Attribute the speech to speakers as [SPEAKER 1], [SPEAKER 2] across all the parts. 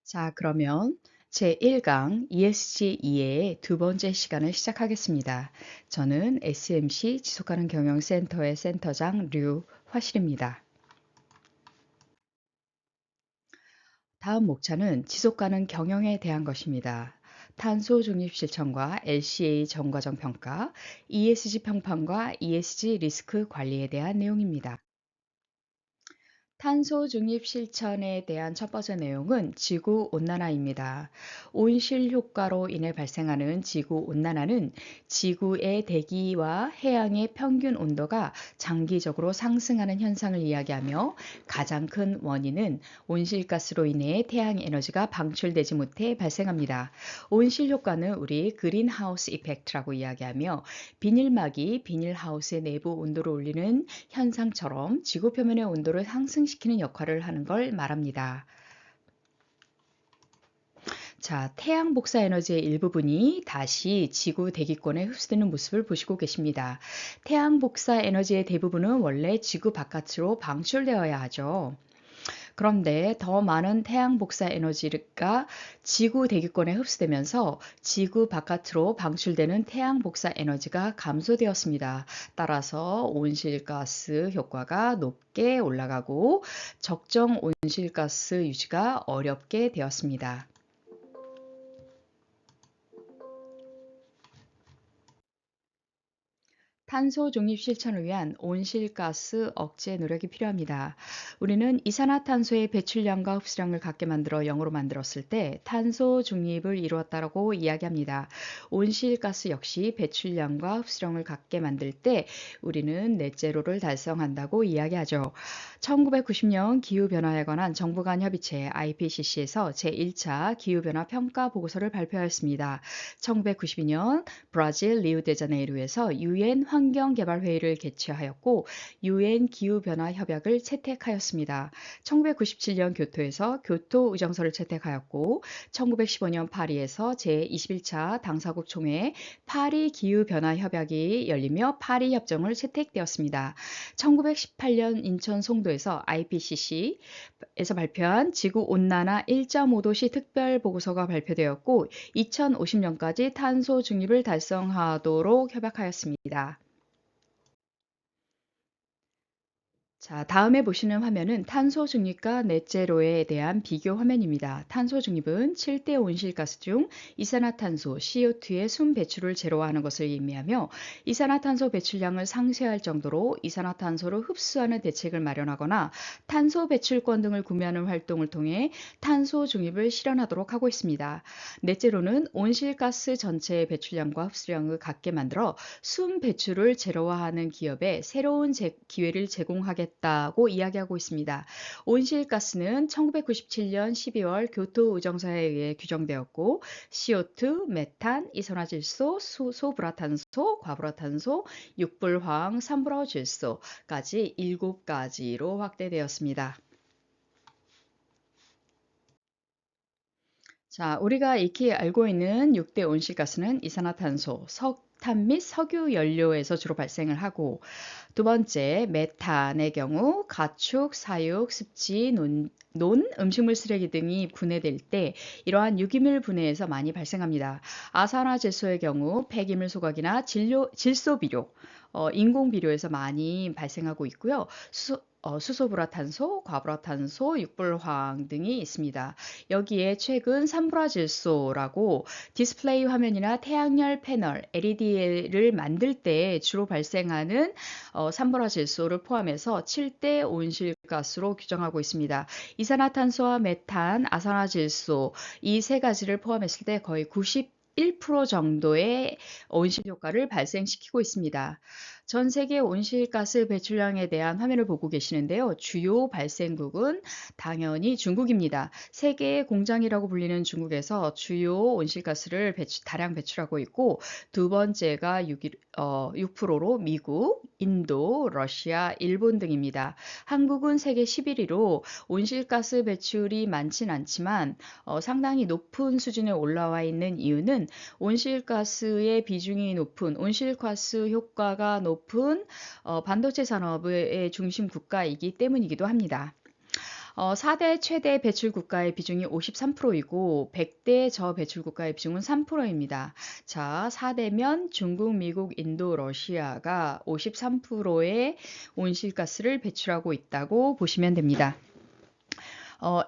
[SPEAKER 1] 자, 그러면 제1강 ESG2의 두 번째 시간을 시작하겠습니다. 저는 SMC 지속가능 경영센터의 센터장 류화실입니다. 다음 목차는 지속가능 경영에 대한 것입니다. 탄소 중립 실천과 LCA 정과정 평가, ESG 평판과 ESG 리스크 관리에 대한 내용입니다. 탄소 중립 실천에 대한 첫 번째 내용은 지구 온난화입니다. 온실 효과로 인해 발생하는 지구 온난화는 지구의 대기와 해양의 평균 온도가 장기적으로 상승하는 현상을 이야기하며 가장 큰 원인은 온실가스로 인해 태양 에너지가 방출되지 못해 발생합니다. 온실 효과는 우리 그린하우스 이펙트라고 이야기하며 비닐막이 비닐하우스의 내부 온도를 올리는 현상처럼 지구 표면의 온도를 상승시키는 역할을 하는 걸 말합니다. 자, 태양 복사 에너지의 일부분이 다시 지구 대기권에 흡수되는 모습을 보시고 계십니다. 태양 복사 에너지의 대부분은 원래 지구 바깥으로 방출되어야 하죠. 그런데 더 많은 태양 복사 에너지가 지구 대기권에 흡수되면서 지구 바깥으로 방출되는 태양 복사 에너지가 감소되었습니다. 따라서 온실가스 효과가 높게 올라가고 적정 온실가스 유지가 어렵게 되었습니다. 탄소 중립 실천을 위한 온실가스 억제 노력이 필요합니다. 우리는 이산화탄소의 배출량과 흡수량을 같게 만들어 0으로 만들었을 때 탄소 중립을 이루었다고 이야기합니다. 온실가스 역시 배출량과 흡수량을 같게 만들 때 우리는 넷제로를 달성한다고 이야기하죠. 1990년 기후변화에 관한 정부 간 협의체 IPCC에서 제1차 기후변화 평가 보고서를 발표하였습니다. 1992년 브라질 리우데자네이루에서 유엔 환경개발회의를 개최하였고 유엔 기후변화 협약을 채택하였습니다. 1997년 교토에서 교토 의정서를 채택하였고 1915년 파리에서 제21차 당사국 총회 파리 기후변화 협약이 열리며 파리 협정을 채택되었습니다. 1918년 인천 송도에서 IPCC에서 발표한 지구온난화 1.5도시 특별보고서가 발표되었고 2050년까지 탄소 중립을 달성하도록 협약하였습니다. 자, 다음에 보시는 화면은 탄소 중립과 넷제로에 대한 비교 화면입니다. 탄소 중립은 7대 온실가스 중 이산화탄소 CO2의 순 배출을 제로화하는 것을 의미하며 이산화탄소 배출량을 상쇄할 정도로 이산화탄소를 흡수하는 대책을 마련하거나 탄소 배출권 등을 구매하는 활동을 통해 탄소 중립을 실현하도록 하고 있습니다. 넷제로는 온실가스 전체의 배출량과 흡수량을 같게 만들어 순 배출을 제로화하는 기업에 새로운 기회를 제공하겠다고 이야기하고 있습니다. 온실가스는 1997년 12월 교토 의정서에 의해 규정되었고 CO2, 메탄, 이산화질소, 소불화탄소, 과불화탄소, 육불화학, 산불화질소까지 7가지로 확대되었습니다. 자, 우리가 익히 알고 있는 6대 온실가스는 이산화탄소, 석탄 및 석유 연료에서 주로 발생을 하고 두 번째 메탄의 경우 가축, 사육, 습지, 음식물 쓰레기 등이 분해될 때 이러한 유기물 분해에서 많이 발생합니다. 아산화질소의 경우 폐기물 소각이나 질소 비료, 인공 비료에서 많이 발생하고 있고요. 수소불화탄소, 과불화탄소, 육불화학 등이 있습니다. 여기에 최근 산불화질소라고 디스플레이 화면이나 태양열 패널, LED를 만들 때 주로 발생하는 산불화질소를 포함해서 7대 온실가스로 규정하고 있습니다. 이산화탄소와 메탄, 아산화질소 이 세 가지를 포함했을 때 거의 91% 정도의 온실 효과를 발생시키고 있습니다. 전 세계 온실가스 배출량에 대한 화면을 보고 계시는데요. 주요 발생국은 당연히 중국입니다. 세계의 공장이라고 불리는 중국에서 주요 온실가스를 다량 배출하고 있고 두 번째가 6%로 미국, 인도, 러시아, 일본 등입니다. 한국은 세계 11위로 온실가스 배출이 많진 않지만 상당히 높은 수준에 올라와 있는 이유는 온실가스의 비중이 높은 온실가스 효과가 높은 반도체 산업의 중심 국가이기 때문이기도 합니다. 4대 최대 배출 국가의 비중이 53%이고 100대 저배출 국가의 비중은 3%입니다. 자, 4대면 중국, 미국, 인도, 러시아가 53%의 온실가스를 배출하고 있다고 보시면 됩니다.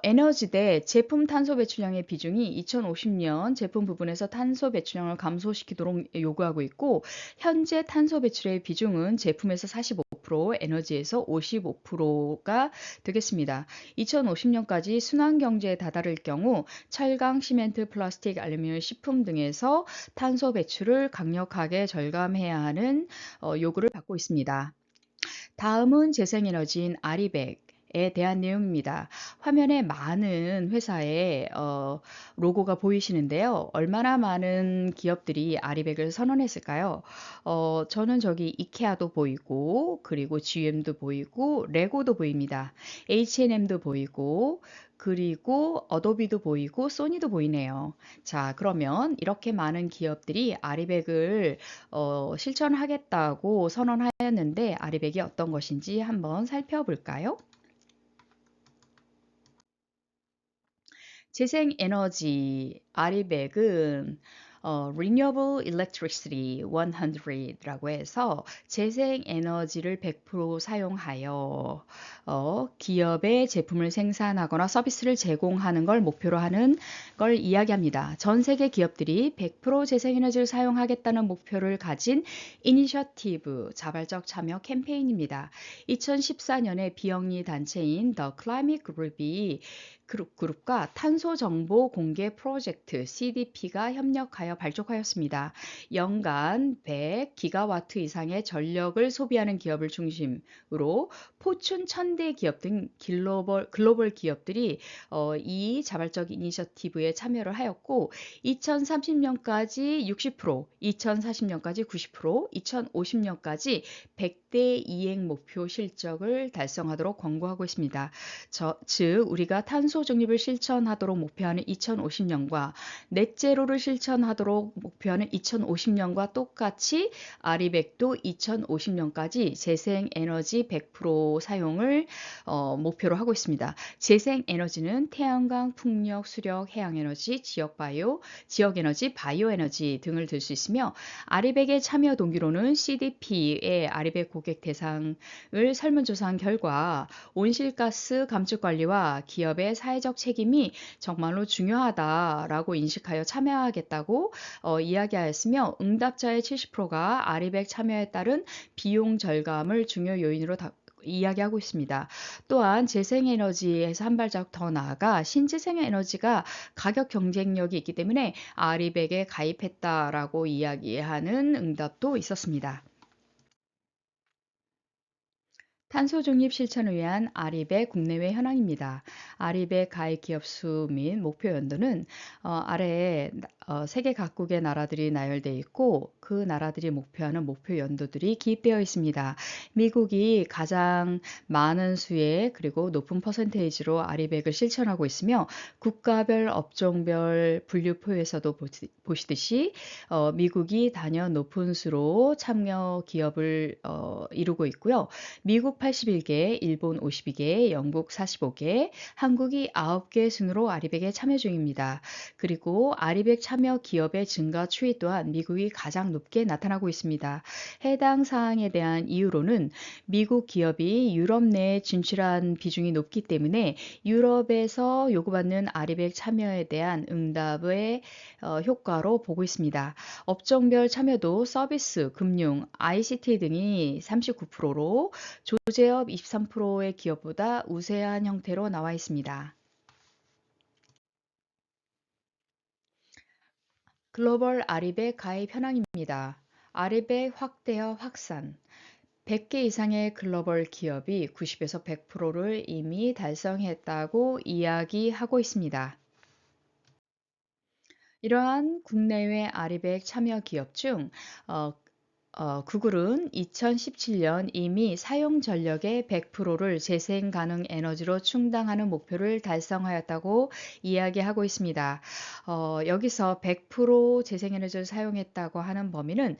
[SPEAKER 1] 에너지 대 제품 탄소 배출량의 비중이 2050년 제품 부분에서 탄소 배출량을 감소시키도록 요구하고 있고, 현재 탄소 배출의 비중은 제품에서 45%, 에너지에서 55%가 되겠습니다. 2050년까지 순환 경제에 다다를 경우 철강, 시멘트, 플라스틱, 알루미늄, 식품 등에서 탄소 배출을 강력하게 절감해야 하는 요구를 받고 있습니다. 다음은 재생에너지인 아리백에 대한 내용입니다. 화면에 많은 회사의 로고가 보이시는데요. 얼마나 많은 기업들이 아리백을 선언했을까요? 저는 저기 이케아도 보이고, 그리고 GM도 보이고, 레고도 보입니다. H&M도 보이고, 그리고 어도비도 보이고, 소니도 보이네요. 자, 그러면 이렇게 많은 기업들이 아리백을 실천하겠다고 선언하였는데, 아리백이 어떤 것인지 한번 살펴볼까요? 재생에너지 아리백은 Renewable Electricity 100라고 해서 재생에너지를 100% 사용하여 기업의 제품을 생산하거나 서비스를 제공하는 걸 목표로 하는 걸 이야기합니다. 전 세계 기업들이 100% 재생에너지를 사용하겠다는 목표를 가진 이니셔티브 자발적 참여 캠페인입니다. 2014년에 비영리 단체인 The Climate Group이 그룹과 탄소 정보 공개 프로젝트 CDP가 협력하여 발족하였습니다. 연간 100기가와트 이상의 전력을 소비하는 기업을 중심으로 포춘 1000대 기업 등 글로벌 기업들이 이 자발적 이니셔티브에 참여를 하였고, 2030년까지 60%, 2040년까지 90%, 2050년까지 100대 이행 목표 실적을 달성하도록 권고하고 있습니다. 즉 우리가 탄소 중립을 실천하도록 목표하는 2050년과 넷제로를 실천하도록 목표하는 2050년과 똑같이 아리백도 2050년까지 재생에너지 100% 사용을 목표로 하고 있습니다. 재생에너지는 태양광, 풍력, 수력, 해양에너지, 지역에너지, 바이오에너지 등을 들 수 있으며, 아리백의 참여 동기로는 CDP의 아리백 고객 대상을 설문조사한 결과 온실가스 감축 관리와 기업의 사회적 책임이 정말로 중요하다라고 인식하여 참여하겠다고 이야기하였으며, 응답자의 70%가 아리백 참여에 따른 비용 절감을 중요 요인으로 이야기하고 있습니다. 또한 재생에너지에서 한 발짝 더 나아가 신재생에너지가 가격 경쟁력이 있기 때문에 아리백에 가입했다라고 이야기하는 응답도 있었습니다. 탄소 중립 실천을 위한 아리백 국내외 현황입니다. 아리백 가입 기업 수 및 목표 연도는 아래에 세계 각국의 나라들이 나열되어 있고, 그 나라들이 목표하는 목표 연도들이 기입되어 있습니다. 미국이 가장 많은 수의 그리고 높은 퍼센테이지로 아리백을 실천하고 있으며, 국가별 업종별 분류표에서도 보시듯이 미국이 단연 높은 수로 참여 기업을 이루고 있고요. 미국 81개, 일본 52개, 영국 45개, 한국이 9개 순으로 아리백에 참여 중입니다. 그리고 아리백 참여 기업의 증가 추이 또한 미국이 가장 높게 나타나고 있습니다. 해당 사항에 대한 이유로는 미국 기업이 유럽 내에 진출한 비중이 높기 때문에 유럽에서 요구받는 아리백 참여에 대한 응답의 효과로 보고 있습니다. 업종별 참여도 서비스, 금융, ICT 등이 39%로 조제업 23%의 기업보다 우세한 형태로 나와 있습니다. 글로벌 아리백 가입 현황입니다. 아리백 확대와 확산. 100개 이상의 글로벌 기업이 90에서 100%를 이미 달성했다고 이야기하고 있습니다. 이러한 국내외 아리백 참여 기업 중 구글은 2017년 이미 사용 전력의 100%를 재생 가능 에너지로 충당하는 목표를 달성하였다고 이야기하고 있습니다. 여기서 100% 재생에너지를 사용했다고 하는 범위는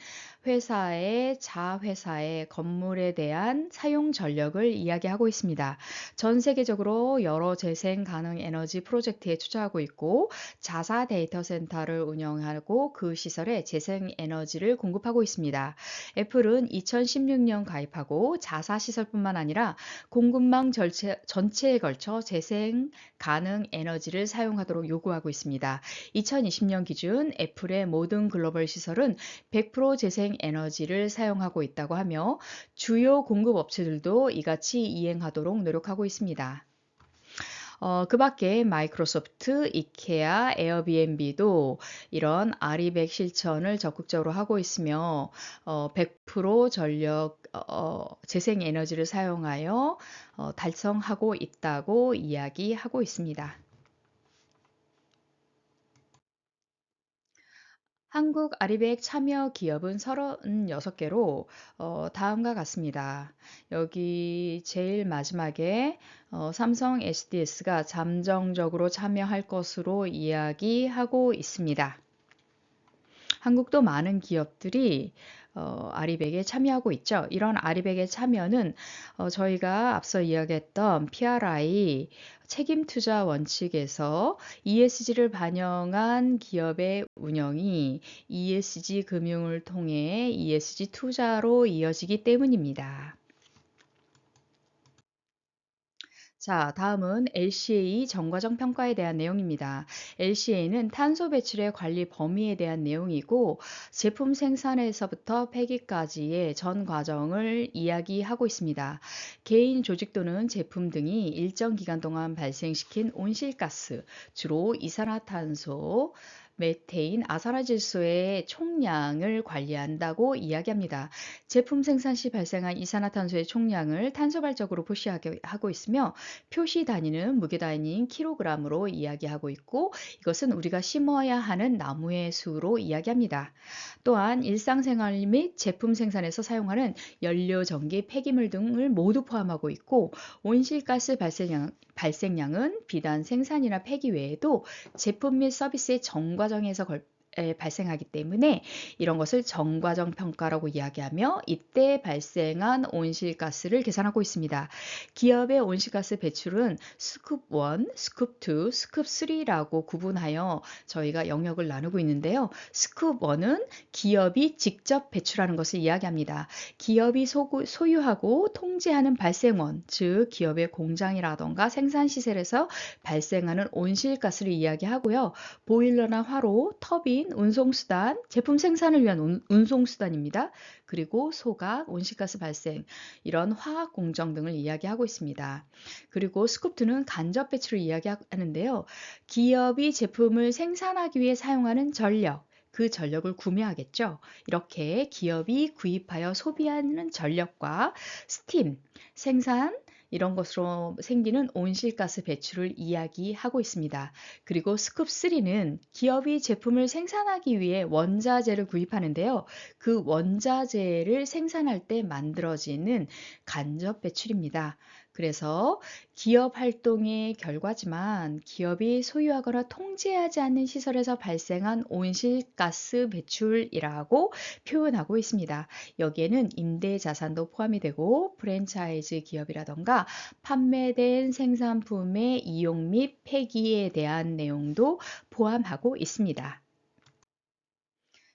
[SPEAKER 1] 회사의 자회사의 건물에 대한 사용 전력을 이야기하고 있습니다. 전 세계적으로 여러 재생 가능 에너지 프로젝트에 투자하고 있고 자사 데이터 센터를 운영하고 그 시설에 재생 에너지를 공급하고 있습니다. 애플은 2016년 가입하고 자사 시설뿐만 아니라 공급망 전체에 걸쳐 재생 가능 에너지를 사용하도록 요구하고 있습니다. 2020년 기준 애플의 모든 글로벌 시설은 100% 재생 에너지를 사용하고 있다고 하며 주요 공급 업체들도 이같이 이행하도록 노력하고 있습니다. 그 밖에 마이크로소프트, 이케아, 에어비앤비도 이런 아리백 실천을 적극적으로 하고 있으며 100% 전력 재생 에너지를 사용하여 달성하고 있다고 이야기하고 있습니다. 한국 아리백 참여 기업은 36개로 다음과 같습니다. 여기 제일 마지막에 삼성 SDS가 잠정적으로 참여할 것으로 이야기하고 있습니다. 한국도 많은 기업들이 아리백에 참여하고 있죠. 이런 아리백의 참여는 저희가 앞서 이야기했던 PRI 책임 투자 원칙에서 ESG를 반영한 기업의 운영이 ESG 금융을 통해 ESG 투자로 이어지기 때문입니다. 자, 다음은 LCA 정과정 평가에 대한 내용입니다. LCA는 탄소 배출의 관리 범위에 대한 내용이고 제품 생산에서부터 폐기까지의 전 과정을 이야기하고 있습니다. 개인, 조직 또는 제품 등이 일정 기간 동안 발생시킨 온실가스, 주로 이산화탄소, 메테인, 아산화질소의 총량을 관리한다고 이야기합니다. 제품 생산 시 발생한 이산화탄소의 총량을 탄소발적으로 표시하고 있으며 표시 단위는 무게 단위인 킬로그램으로 이야기하고 있고 이것은 우리가 심어야 하는 나무의 수로 이야기합니다. 또한 일상생활 및 제품 생산에서 사용하는 연료, 전기, 폐기물 등을 모두 포함하고 있고 온실가스 발생량은 비단 생산이나 폐기 외에도 제품 및 서비스의 전과정에서 발생하기 때문에 이런 것을 전과정 평가라고 이야기하며 이때 발생한 온실가스를 계산하고 있습니다. 기업의 온실가스 배출은 스쿱 1, 스쿱 2, 스쿱 3라고 구분하여 저희가 영역을 나누고 있는데요. 스쿱 1은 기업이 직접 배출하는 것을 이야기합니다. 기업이 소유하고 통제하는 발생원, 즉 기업의 공장이라던가 생산시설에서 발생하는 온실가스를 이야기하고요. 보일러나 화로, 터빈, 운송수단, 제품 생산을 위한 운송수단입니다. 그리고 소각, 온실가스 발생, 이런 화학 공정 등을 이야기하고 있습니다. 그리고 스쿱2는 간접 배출을 이야기하는데요. 기업이 제품을 생산하기 위해 사용하는 전력, 그 전력을 구매하겠죠. 이렇게 기업이 구입하여 소비하는 전력과 스팀, 생산, 이런 것으로 생기는 온실가스 배출을 이야기하고 있습니다. 그리고 스쿱3는 기업이 제품을 생산하기 위해 원자재를 구입하는데요. 그 원자재를 생산할 때 만들어지는 간접 배출입니다. 그래서 기업 활동의 결과지만 기업이 소유하거나 통제하지 않는 시설에서 발생한 온실가스 배출이라고 표현하고 있습니다. 여기에는 임대 자산도 포함이 되고 프랜차이즈 기업이라던가 판매된 생산품의 이용 및 폐기에 대한 내용도 포함하고 있습니다.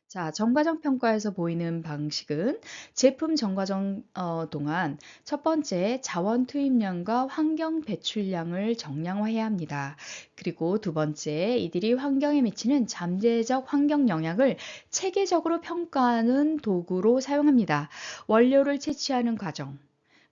[SPEAKER 1] 자, 정과정 평가에서 보이는 방식은 제품 정과정 동안 첫 번째 자원 투입량과 환경 배출량을 정량화해야 합니다. 그리고 두 번째 이들이 환경에 미치는 잠재적 환경 영향을 체계적으로 평가하는 도구로 사용합니다. 원료를 채취하는 과정,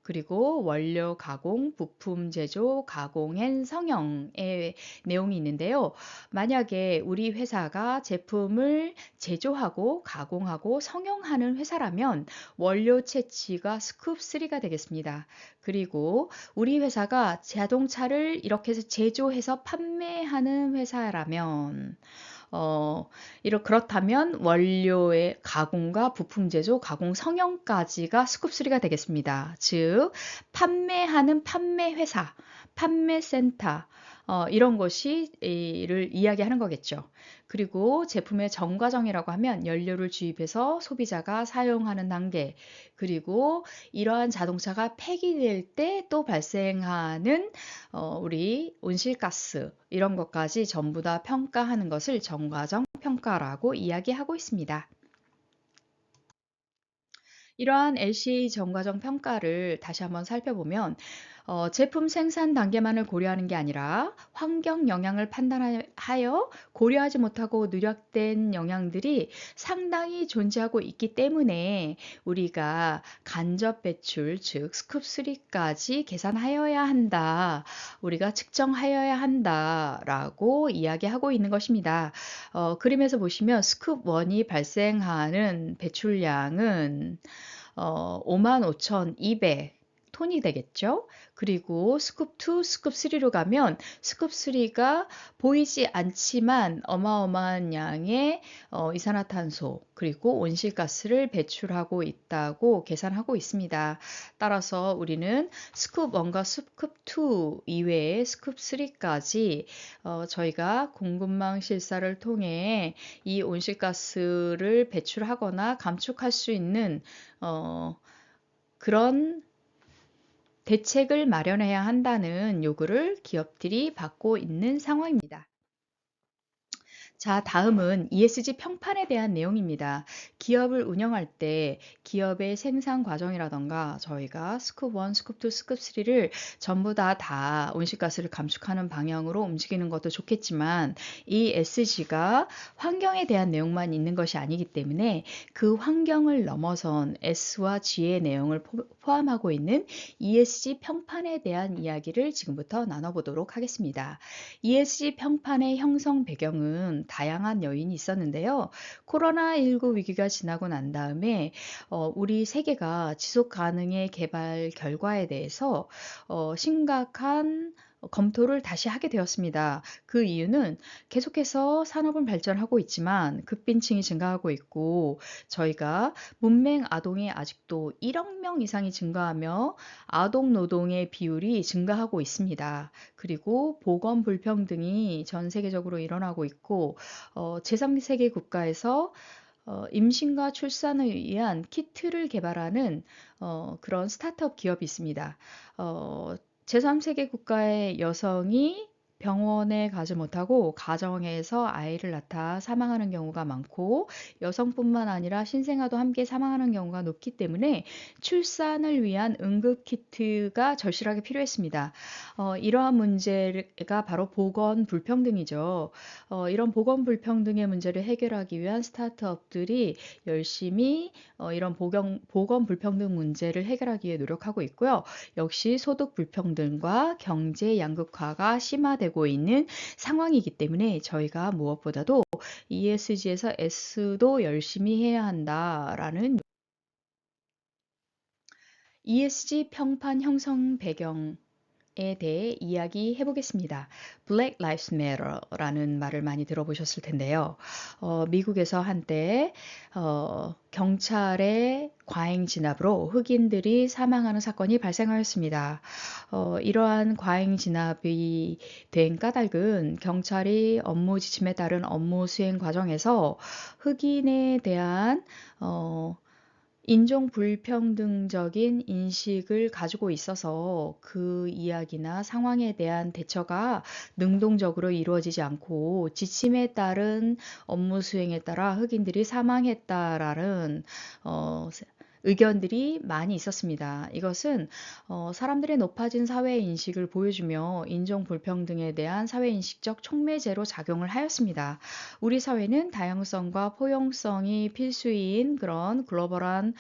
[SPEAKER 1] 그리고 원료 가공, 부품 제조, 가공엔 성형의 내용이 있는데요. 만약에 우리 회사가 제품을 제조하고 가공하고 성형하는 회사라면 원료 채취가 스쿱 3가 되겠습니다. 그리고 우리 회사가 자동차를 이렇게 해서 제조해서 판매하는 회사라면 그렇다면 원료의 가공과 부품 제조, 가공 성형까지가 스쿱 3가 되겠습니다. 즉, 판매하는 판매 회사, 판매 센터, 이런 것이 이를 이야기하는 거겠죠. 그리고 제품의 전 과정이라고 하면 연료를 주입해서 소비자가 사용하는 단계, 그리고 이러한 자동차가 폐기될 때 또 발생하는 우리 온실가스 이런 것까지 전부 다 평가하는 것을 전과정 평가라고 이야기하고 있습니다. 이러한 LCA 전과정 평가를 다시 한번 살펴보면 제품 생산 단계만을 고려하는 게 아니라 환경 영향을 판단하여 고려하지 못하고 누락된 영향들이 상당히 존재하고 있기 때문에 우리가 간접 배출, 즉 스쿱 3까지 계산하여야 한다. 우리가 측정하여야 한다라고 이야기하고 있는 것입니다. 그림에서 보시면 스쿱 1이 발생하는 배출량은 55,200 톤이 되겠죠. 그리고 스쿱 2, 스쿱 3로 가면 스쿱 3가 보이지 않지만 어마어마한 양의 이산화탄소 그리고 온실가스를 배출하고 있다고 계산하고 있습니다. 따라서 우리는 스쿱 1과 스쿱 2 이외에 스쿱 3까지 저희가 공급망 실사를 통해 이 온실가스를 배출하거나 감축할 수 있는 그런 대책을 마련해야 한다는 요구를 기업들이 받고 있는 상황입니다. 자, 다음은 ESG 평판에 대한 내용입니다. 기업을 운영할 때 기업의 생산 과정이라던가 저희가 스쿱 1, 스쿱 2, 스쿱 3를 전부 다 온실가스를 감축하는 방향으로 움직이는 것도 좋겠지만 이 SG가 환경에 대한 내용만 있는 것이 아니기 때문에 그 환경을 넘어선 S와 G의 내용을 포함하고 있는 ESG 평판에 대한 이야기를 지금부터 나눠보도록 하겠습니다. ESG 평판의 형성 배경은 다양한 요인이 있었는데요. 코로나19 위기가 지나고 난 다음에 우리 세계가 지속 가능의 개발 결과에 대해서 심각한 검토를 다시 하게 되었습니다. 그 이유는 계속해서 산업은 발전하고 있지만 극빈층이 증가하고 있고 저희가 문맹 아동이 아직도 1억 명 이상이 증가하며 아동 노동의 비율이 증가하고 있습니다. 그리고 보건 불평등이 전 세계적으로 일어나고 있고 제3세계 국가에서 임신과 출산을 위한 키트를 개발하는 그런 스타트업 기업이 있습니다. 제3세계 국가의 여성이 병원에 가지 못하고 가정에서 아이를 낳다 사망하는 경우가 많고 여성뿐만 아니라 신생아도 함께 사망하는 경우가 높기 때문에 출산을 위한 응급 키트가 절실하게 필요했습니다. 이러한 문제가 바로 보건 불평등이죠. 이런 보건 불평등의 문제를 해결하기 위한 스타트업들이 열심히 이런 보건 불평등 문제를 해결하기 위해 노력하고 있고요. 역시 소득 불평등과 경제 양극화가 심화되고 있는 상황이기 때문에 저희가 무엇보다도 ESG에서 S도 열심히 해야 한다라는 ESG 평판 형성 배경 에 대해 이야기해 보겠습니다. Black Lives Matter라는 말을 많이 들어보셨을 텐데요. 미국에서 한때 경찰의 과잉 진압으로 흑인들이 사망하는 사건이 발생하였습니다. 이러한 과잉 진압이 된 까닭은 경찰이 업무 지침에 따른 업무 수행 과정에서 흑인에 대한 인종 불평등적인 인식을 가지고 있어서 그 이야기나 상황에 대한 대처가 능동적으로 이루어지지 않고 지침에 따른 업무 수행에 따라 흑인들이 사망했다라는 의견들이 많이 있었습니다. 이것은 사람들의 높아진 사회 인식을 보여주며 인종 불평등에 대한 사회 인식적 촉매제로 작용을 하였습니다. 우리 사회는 다양성과 포용성이 필수인 그런 글로벌한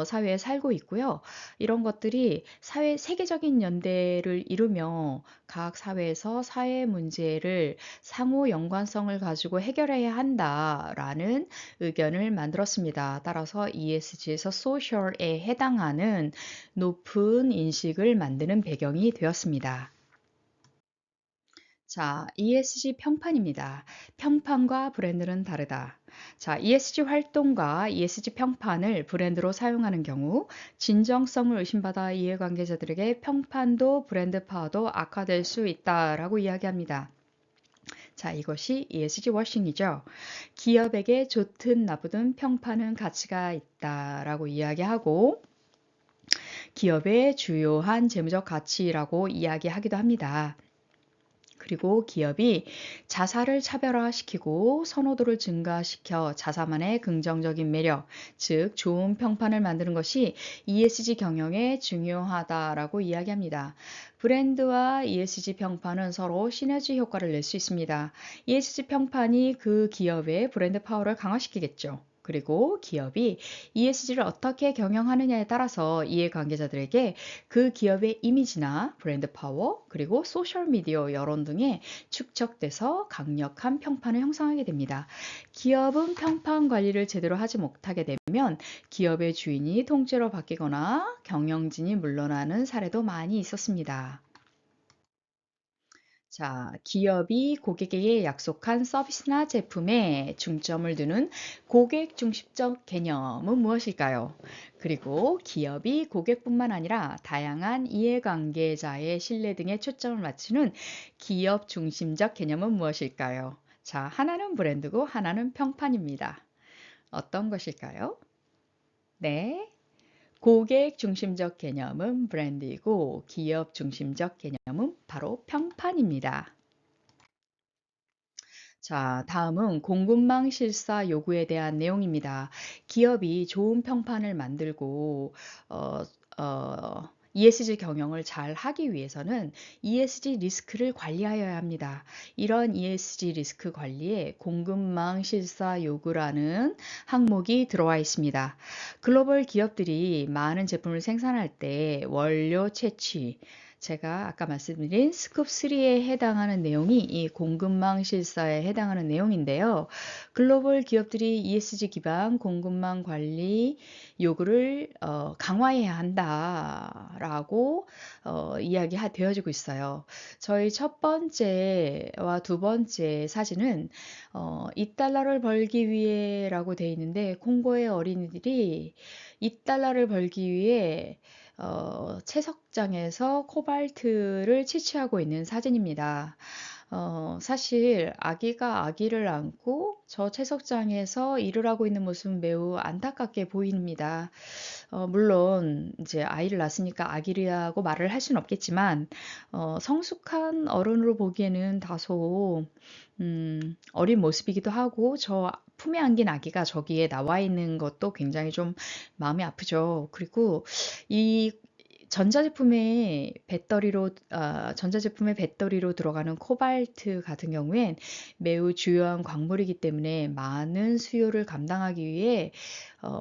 [SPEAKER 1] 사회에 살고 있고요. 이런 것들이 세계적인 연대를 이루며 각 사회에서 사회 문제를 상호 연관성을 가지고 해결해야 한다라는 의견을 만들었습니다. 따라서 ESG에서 소셜에 해당하는 높은 인식을 만드는 배경이 되었습니다. 자, ESG 평판입니다. 평판과 브랜드는 다르다. 자, ESG 활동과 ESG 평판을 브랜드로 사용하는 경우 진정성을 의심받아 이해관계자들에게 평판도 브랜드 파워도 악화될 수 있다라고 이야기합니다. 자, 이것이 ESG 워싱이죠. 기업에게 좋든 나쁘든 평판은 가치가 있다라고 이야기하고 기업의 주요한 재무적 가치라고 이야기하기도 합니다. 그리고 기업이 자사를 차별화시키고 선호도를 증가시켜 자사만의 긍정적인 매력, 즉 좋은 평판을 만드는 것이 ESG 경영에 중요하다라고 이야기합니다. 브랜드와 ESG 평판은 서로 시너지 효과를 낼 수 있습니다. ESG 평판이 그 기업의 브랜드 파워를 강화시키겠죠. 그리고 기업이 ESG를 어떻게 경영하느냐에 따라서 이해관계자들에게 그 기업의 이미지나 브랜드 파워, 그리고 소셜미디어 여론 등에 축적돼서 강력한 평판을 형성하게 됩니다. 기업은 평판 관리를 제대로 하지 못하게 되면 기업의 주인이 통째로 바뀌거나 경영진이 물러나는 사례도 많이 있었습니다. 자, 기업이 고객에게 약속한 서비스나 제품에 중점을 두는 고객 중심적 개념은 무엇일까요? 그리고 기업이 고객뿐만 아니라 다양한 이해관계자의 신뢰 등에 초점을 맞추는 기업 중심적 개념은 무엇일까요? 자, 하나는 브랜드고 하나는 평판입니다. 어떤 것일까요? 네. 고객 중심적 개념은 브랜드이고 기업 중심적 개념은 바로 평판입니다. 자, 다음은 공급망 실사 요구에 대한 내용입니다. 기업이 좋은 평판을 만들고 어, ESG 경영을 잘 하기 위해서는 ESG 리스크를 관리하여야 합니다. 이런 ESG 리스크 관리에 공급망 실사 요구라는 항목이 들어와 있습니다. 글로벌 기업들이 많은 제품을 생산할 때 원료 채취, 제가 아까 말씀드린 스쿱 3에 해당하는 내용이 이 공급망 실사에 해당하는 내용인데요. 글로벌 기업들이 ESG 기반 공급망 관리 요구를 강화해야 한다라고 이야기되어지고 있어요. 저희 첫 번째와 두 번째 사진은 $2를 벌기 위해라고 되어 있는데 콩고의 어린이들이 $2를 벌기 위해 채석장에서 코발트를 채취하고 있는 사진입니다. 사실 아기가 아기를 안고 저 채석장에서 일을 하고 있는 모습은 매우 안타깝게 보입니다. 물론 이제 아이를 낳았으니까 아기라고 말을 할 수는 없겠지만 성숙한 어른으로 보기에는 다소 어린 모습이기도 하고 저 품에 안긴 아기가 저기에 나와 있는 것도 굉장히 좀 마음이 아프죠. 그리고 이 전자제품의 배터리로 들어가는 코발트 같은 경우엔 매우 주요한 광물이기 때문에 많은 수요를 감당하기 위해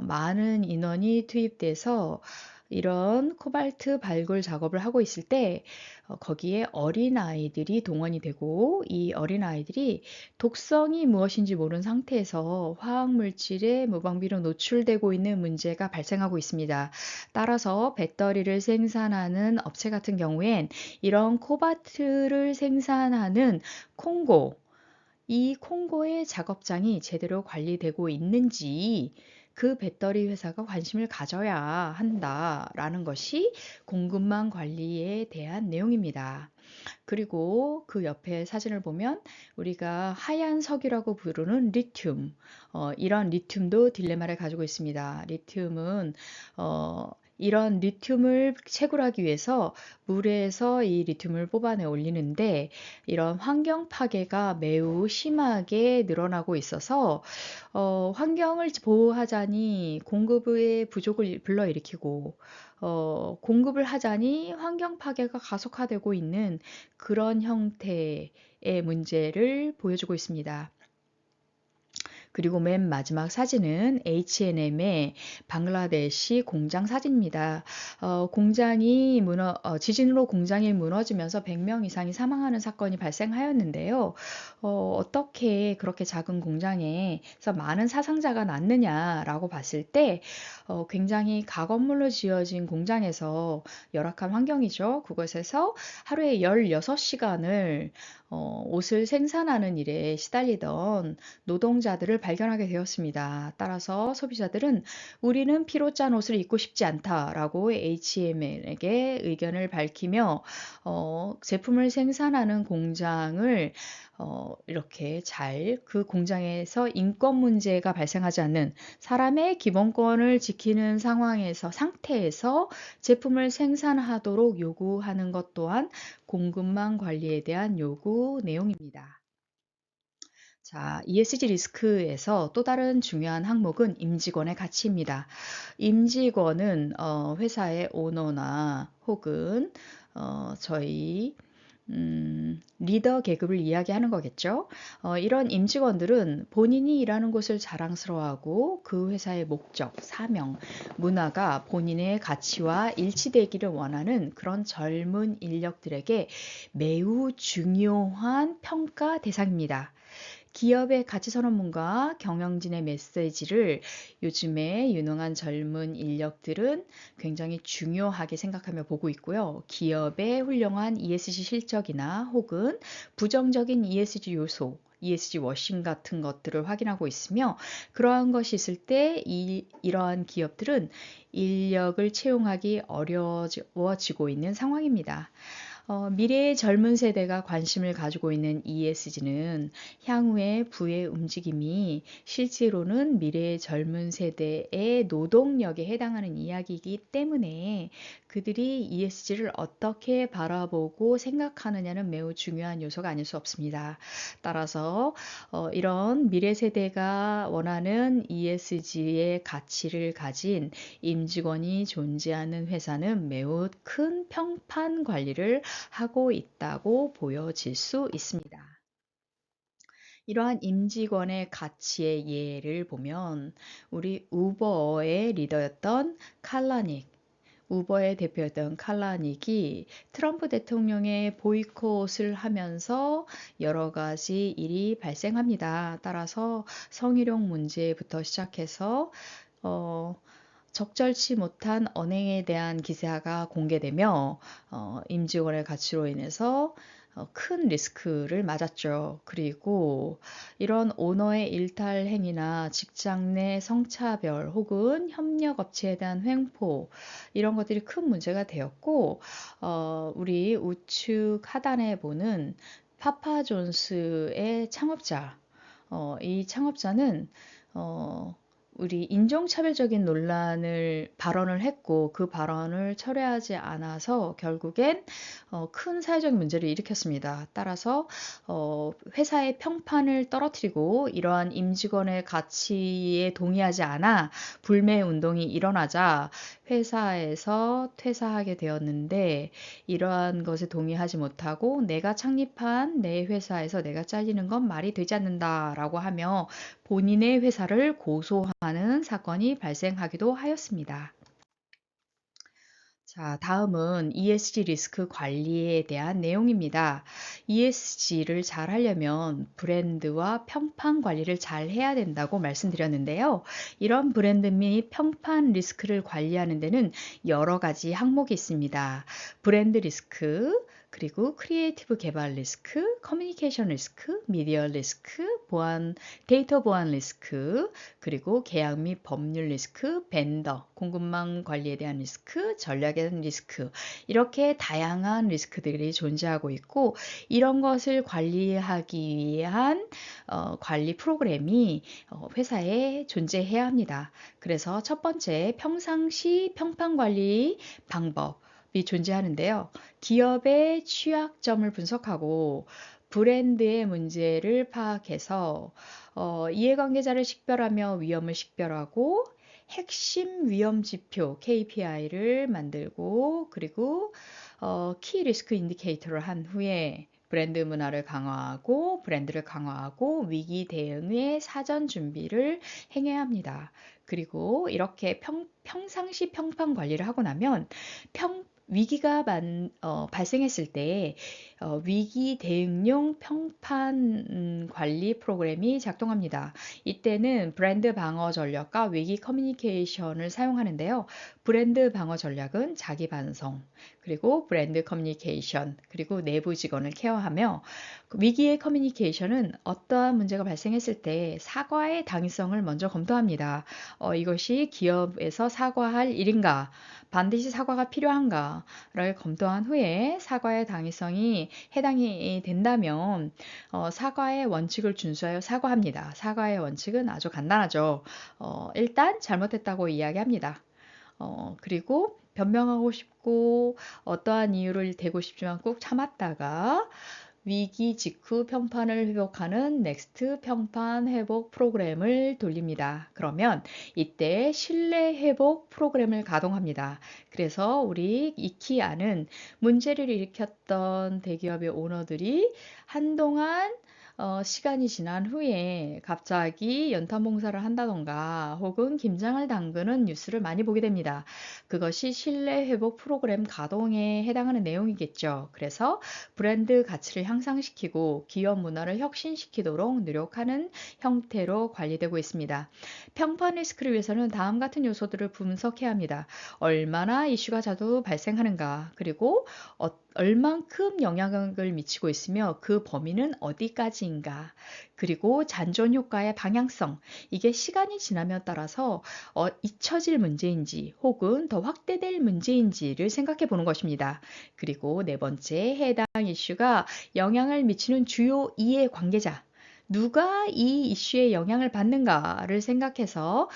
[SPEAKER 1] 많은 인원이 투입돼서 이런 코발트 발굴 작업을 하고 있을 때 거기에 어린아이들이 동원이 되고 이 어린아이들이 독성이 무엇인지 모르는 상태에서 화학물질에 무방비로 노출되고 있는 문제가 발생하고 있습니다. 따라서 배터리를 생산하는 업체 같은 경우엔 이런 코발트를 생산하는 콩고, 이 콩고의 작업장이 제대로 관리되고 있는지 그 배터리 회사가 관심을 가져야 한다라는 것이 공급망 관리에 대한 내용입니다. 그리고 그 옆에 사진을 보면 우리가 하얀 석유라고 부르는 리튬, 이런 리튬도 딜레마를 가지고 있습니다. 리튬은 이런 리튬을 채굴하기 위해서 물에서 이 리튬을 뽑아내 올리는데 이런 환경 파괴가 매우 심하게 늘어나고 있어서 환경을 보호하자니 공급의 부족을 불러일으키고 공급을 하자니 환경 파괴가 가속화되고 있는 그런 형태의 문제를 보여주고 있습니다. 그리고 맨 마지막 사진은 H&M의 방글라데시 공장 사진입니다. 지진으로 공장이 무너지면서 100명 이상이 사망하는 사건이 발생하였는데요. 어떻게 그렇게 작은 공장에서 많은 사상자가 났느냐라고 봤을 때 굉장히 가건물로 지어진 공장에서 열악한 환경이죠. 그것에서 하루에 16시간을 옷을 생산하는 일에 시달리던 노동자들을 발견하게 되었습니다. 따라서 소비자들은 "우리는 피로 짠 옷을 입고 싶지 않다."라고 H&M에게 의견을 밝히며 제품을 생산하는 공장을 이렇게 잘 그 공장에서 인권 문제가 발생하지 않는 사람의 기본권을 지키는 상태에서 제품을 생산하도록 요구하는 것 또한 공급망 관리에 대한 요구 내용입니다. 자, ESG 리스크에서 또 다른 중요한 항목은 임직원의 가치입니다. 임직원은 회사의 오너나 혹은 저희 리더 계급을 이야기하는 거겠죠. 이런 임직원들은 본인이 일하는 곳을 자랑스러워하고 그 회사의 목적, 사명, 문화가 본인의 가치와 일치되기를 원하는 그런 젊은 인력들에게 매우 중요한 평가 대상입니다. 기업의 가치 선언문과 경영진의 메시지를 요즘에 유능한 젊은 인력들은 굉장히 중요하게 생각하며 보고 있고요. 기업의 훌륭한 ESG 실적이나 혹은 부정적인 ESG 요소, ESG 워싱 같은 것들을 확인하고 있으며 그러한 것이 있을 때 이러한 기업들은 인력을 채용하기 어려워지고 있는 상황입니다. 미래의 젊은 세대가 관심을 가지고 있는 ESG는 향후의 부의 움직임이 실제로는 미래의 젊은 세대의 노동력에 해당하는 이야기이기 때문에 그들이 ESG를 어떻게 바라보고 생각하느냐는 매우 중요한 요소가 아닐 수 없습니다. 따라서 이런 미래 세대가 원하는 ESG의 가치를 가진 임직원이 존재하는 회사는 매우 큰 평판 관리를 하고 있다고 보여질 수 있습니다. 이러한 임직원의 가치의 예를 보면 우리 우버의 리더였던 칼라닉, 우버의 대표였던 칼라닉이 트럼프 대통령의 보이콧을 하면서 여러 가지 일이 발생합니다. 따라서 성희롱 문제부터 시작해서 어, 적절치 못한 언행에 대한 기사가 공개되며 임직원의 가치로 인해서 큰 리스크를 맞았죠. 그리고 이런 오너의 일탈 행위나 직장 내 성차별 혹은 협력업체에 대한 횡포 이런 것들이 큰 문제가 되었고 우리 우측 하단에 보는 파파존스의 창업자 이 창업자는 어, 우리 인종차별적인 발언을 했고 그 발언을 철회하지 않아서 결국엔 큰 사회적인 문제를 일으켰습니다. 따라서 회사의 평판을 떨어뜨리고 이러한 임직원의 가치에 동의하지 않아 불매 운동이 일어나자 회사에서 퇴사하게 되었는데 이러한 것에 동의하지 못하고 내가 창립한 내 회사에서 내가 잘리는 건 말이 되지 않는다라고 하며 본인의 회사를 고소하는 사건이 발생하기도 하였습니다. 자, 다음은 ESG 리스크 관리에 대한 내용입니다. ESG를 잘 하려면 브랜드와 평판 관리를 잘 해야 된다고 말씀드렸는데요. 이런 브랜드 및 평판 리스크를 관리하는 데는 여러 가지 항목이 있습니다. 브랜드 리스크, 그리고 크리에이티브 개발 리스크, 커뮤니케이션 리스크, 미디어 리스크, 데이터 보안 리스크, 그리고 계약 및 법률 리스크, 벤더, 공급망 관리에 대한 리스크, 전략에 대한 리스크, 이렇게 다양한 리스크들이 존재하고 있고 이런 것을 관리하기 위한 관리 프로그램이 회사에 존재해야 합니다. 그래서 첫 번째 평상시 평판 관리 방법 이 존재하는데요. 기업의 취약점을 분석하고 브랜드의 문제를 파악해서 이해관계자를 식별하며 위험을 식별하고 핵심 위험 지표 KPI를 만들고 그리고 키 리스크 인디케이터를 한 후에 브랜드를 강화하고 위기 대응의 사전 준비를 행해야 합니다. 그리고 이렇게 평상시 평판 관리를 하고 나면 위기가 발생했을 때 위기 대응용 평판 관리 프로그램이 작동합니다. 이때는 브랜드 방어 전략과 위기 커뮤니케이션을 사용하는데요. 브랜드 방어 전략은 자기 반성, 그리고 브랜드 커뮤니케이션, 그리고 내부 직원을 케어하며 위기의 커뮤니케이션은 어떠한 문제가 발생했을 때 사과의 당위성을 먼저 검토합니다. 이것이 기업에서 사과할 일인가, 반드시 사과가 필요한가를 검토한 후에 사과의 당위성이 해당이 된다면 사과의 원칙을 준수하여 사과합니다. 사과의 원칙은 아주 간단하죠. 일단 잘못했다고 이야기합니다. 그리고 변명하고 싶고 어떠한 이유를 대고 싶지만 꾹 참았다가 위기 직후 평판을 회복하는 넥스트 평판 회복 프로그램을 돌립니다. 그러면 이때 신뢰 회복 프로그램을 가동합니다. 그래서 우리 익히 아는 문제를 일으켰던 대기업의 오너들이 한동안 시간이 지난 후에 갑자기 연탄봉사를 한다던가 혹은 김장을 담그는 뉴스를 많이 보게 됩니다. 그것이 신뢰 회복 프로그램 가동에 해당하는 내용이겠죠. 그래서 브랜드 가치를 향상시키고 기업 문화를 혁신시키도록 노력하는 형태로 관리되고 있습니다. 평판 리스크를 위해서는 다음 같은 요소들을 분석해야 합니다. 얼마나 이슈가 자주 발생하는가, 그리고 얼만큼 영향을 미치고 있으며 그 범위는 어디까지인가, 그리고 잔존 효과의 방향성, 이게 시간이 지나며 따라서 잊혀질 문제인지 혹은 더 확대될 문제인지를 생각해 보는 것입니다. 그리고 네 번째, 해당 이슈가 영향을 미치는 주요 이해 관계자, 누가 이 이슈에 영향을 받는가를 생각해서